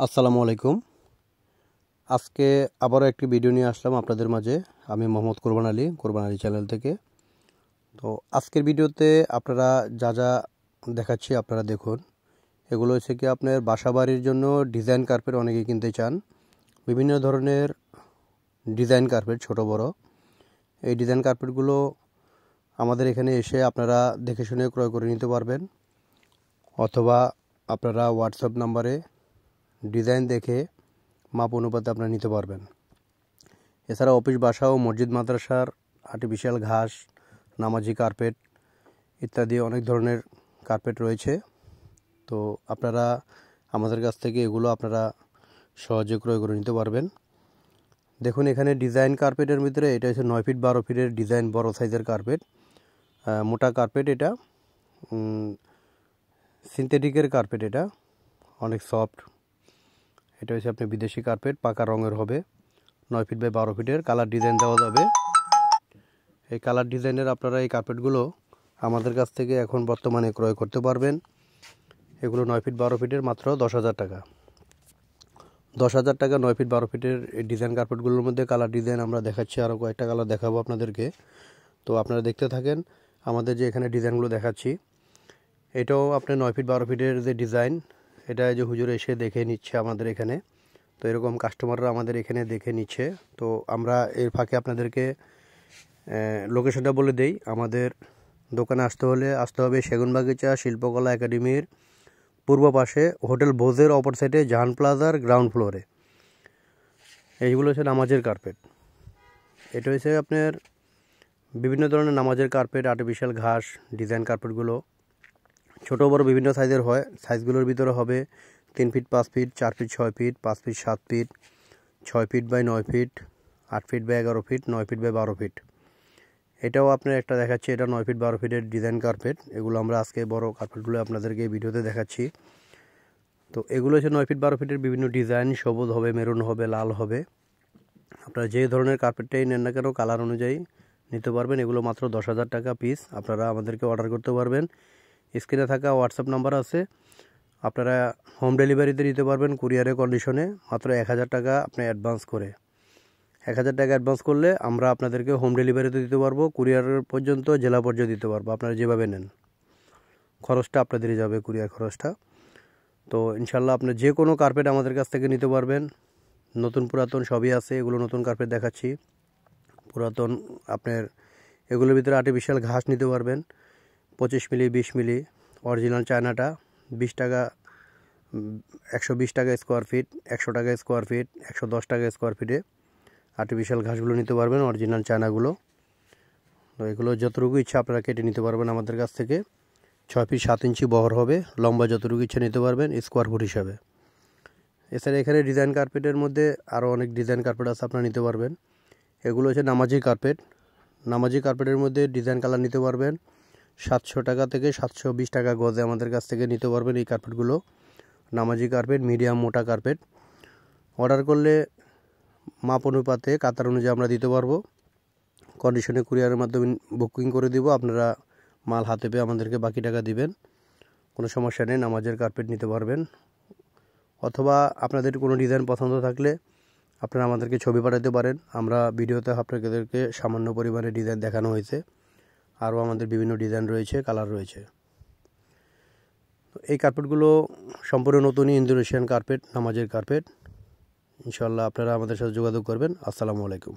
আসসালামু আলাইকুম। আজকে আবারও একটি ভিডিও নিয়ে আসলাম আপনাদের মাঝে। আমি মোহাম্মদ কোরবান আলী চ্যানেল থেকে। তো আজকের ভিডিওতে আপনারা যা যা দেখাচ্ছি আপনারা দেখুন। এগুলো হচ্ছে কি আপনার বাসাবাড়ির জন্য ডিজাইন কার্পেট অনেকেই কিনতে চান। বিভিন্ন ধরনের ডিজাইন কার্পেট ছোট বড়। এই ডিজাইন কার্পেটগুলো আমাদের এখানে এসে আপনারা দেখে শুনে ক্রয় করে নিতে পারবেন, অথবা আপনারা হোয়াটসঅ্যাপ নাম্বারে ডিজাইন দেখে মাপ অনুপাতে আপনারা নিতে পারবেন। এছাড়া অফিস বাসা ও মসজিদ মাদ্রাসার আর্টিফিশিয়াল ঘাস, নামাজি কার্পেট ইত্যাদি অনেক ধরনের কার্পেট রয়েছে। তো আপনারা আমাদের কাছ থেকে এগুলো আপনারা সহজে ক্রয় করে নিতে পারবেন। দেখুন এখানে ডিজাইন কার্পেটের ভিতরে এটা হচ্ছে 9 ফিট 12 ফিটের ডিজাইন বড় সাইজের কার্পেট, মোটা কার্পেট। এটা সিনথেটিকের কার্পেট, এটা অনেক সফট। এটা হচ্ছে আপনার বিদেশি কার্পেট, পাকা রঙের হবে। 9 ফিট বাই 12 ফিটের কালার ডিজাইন দেওয়া যাবে। এই কালার ডিজাইনের আপনারা এই কার্পেটগুলো আমাদের কাছ থেকে এখন বর্তমানে ক্রয় করতে পারবেন। এগুলো 9 ফিট 12 ফিটের মাত্র 10,000 টাকা। 10,000 টাকা 9 ফিট 12 ফিটের এই ডিজাইন কার্পেটগুলোর মধ্যে কালার ডিজাইন আমরা দেখাচ্ছি, আরও কয়েকটা কালার দেখাবো আপনাদেরকে। তো আপনারা দেখতে থাকেন আমাদের যে এখানে ডিজাইনগুলো দেখাচ্ছি। এটাও আপনার 9 ফিট 12 ফিটের যে ডিজাইন, এটা যে হুজুর এসে দেখে নিচ্ছে আমাদের এখানে। তো এরকম কাস্টমাররা আমাদের এখানে দেখে নিচ্ছে। তো আমরা এর ফাঁকে আপনাদেরকে লোকেশনটা বলে দেই। আমাদের দোকানে আসতে হবে সেগুনবাগিচা শিল্পকলা একাডেমির পূর্ব পাশে হোটেল ভোজের অপর সাইডে জাহান প্লাজার গ্রাউন্ড ফ্লোরে। এইগুলো হচ্ছে নামাজের কার্পেট। এটা হচ্ছে আপনার বিভিন্ন ধরনের নামাজের কার্পেট, আর্টিফিশিয়াল ঘাস ডিজাইন কার্পেটগুলো ছোটো বড়ো বিভিন্ন সাইজের হয়। সাইজগুলোর ভিতরে হবে 3 feet 5 feet, 4 feet 6 feet, 5 feet 7 feet, 6 feet by 9 feet, 8 feet by 11 feet, 9 feet by 12 feet. এটাও আপনার একটা দেখাচ্ছি, এটা 9 ফিট 12 ফিটের ডিজাইন কার্পেট। এগুলো আমরা আজকে বড় কার্পেটগুলো আপনাদেরকে ভিডিওতে দেখাচ্ছি। তো এগুলো হচ্ছে 9 ফিট 12 ফিটের বিভিন্ন ডিজাইন, সবুজ হবে, মেরুন হবে, লাল হবে। আপনারা যে ধরনের কার্পেটটাই নেন না কেন কালার অনুযায়ী নিতে পারবেন। এগুলো মাত্র 10,000 টাকা পিস। আপনারা আমাদেরকে অর্ডার করতে পারবেন। স্ক্রিনে থাকা হোয়াটসঅ্যাপ নাম্বার আছে, আপনারা হোম ডেলিভারিতে নিতে পারবেন কুরিয়ারের কন্ডিশনে। মাত্র 1,000 টাকা আপনি অ্যাডভান্স করে 1,000 টাকা অ্যাডভান্স করলে আমরা আপনাদেরকে হোম ডেলিভারিতে দিতে পারবো, কুরিয়ারের পর্যন্ত জেলা পর্যন্ত দিতে পারবো। আপনারা যেভাবে নেন খরচটা আপনাদেরই যাবে, কুরিয়ার খরচটা। তো ইনশাল্লাহ আপনি যে কোনো কার্পেট আমাদের কাছ থেকে নিতে পারবেন। নতুন পুরাতন সবই আছে। এগুলো নতুন কার্পেট দেখাচ্ছি। পুরাতন আপনার এগুলোর ভিতরে আর্টিফিশিয়াল ঘাস নিতে পারবেন 25 মিলি 20 মিলি। অরিজিনাল চায়নাটা 20 টাকা, 120 টাকা স্কোয়ার ফিট, 100 টাকা স্কোয়ার ফিট, 110 টাকা স্কোয়ার ফিটে আর্টিফিশিয়াল ঘাসগুলো নিতে পারবেন, অরিজিনাল চায়নাগুলো। তো এগুলো যতটুকু ইচ্ছা আপনারা কেটে নিতে পারবেন আমাদের কাছ থেকে। 6 ফিট 7 ইঞ্চি বহর হবে, লম্বা যতটুকু ইচ্ছা নিতে পারবেন স্কোয়ার ফুট হিসাবে। এছাড়া এখানে ডিজাইন কার্পেটের মধ্যে আরও অনেক ডিজাইন কার্পেট আছে, আপনারা নিতে পারবেন। এগুলো হচ্ছে নামাজি কার্পেট। নামাজি কার্পেটের মধ্যে ডিজাইন কালার নিতে পারবেন 700 টাকা থেকে 720 টাকা গজে আমাদের কাছ থেকে নিতে পারবেন এই কার্পেটগুলো। নামাজি কার্পেট, মিডিয়াম মোটা কার্পেট। অর্ডার করলে মাপ অনুপাতে কাতার অনুযায়ী আমরা দিতে পারবো। কন্ডিশনে কুরিয়ারের মাধ্যমে বুকিং করে দিব, আপনারা মাল হাতে পেয়ে আমাদেরকে বাকি টাকা দিবেন। কোনো সমস্যা নেই, নামাজের কার্পেট নিতে পারবেন। অথবা আপনাদের কোনো ডিজাইন পছন্দ থাকলে আপনারা আমাদেরকে ছবি পাঠাতে পারেন। আমরা ভিডিওতে আপনাদেরকে সামান্য পরিমাণে ডিজাইন দেখানো হয়েছে, আরও আমাদের বিভিন্ন ডিজাইন রয়েছে, কালার রয়েছে। এই কার্পেটগুলো সম্পূর্ণ নতুনই ইন্দোনেশিয়ান কার্পেট, নামাজের কার্পেট। ইনশাল্লাহ আপনারা আমাদের সাথে যোগাযোগ করবেন। আসসালামু আলাইকুম।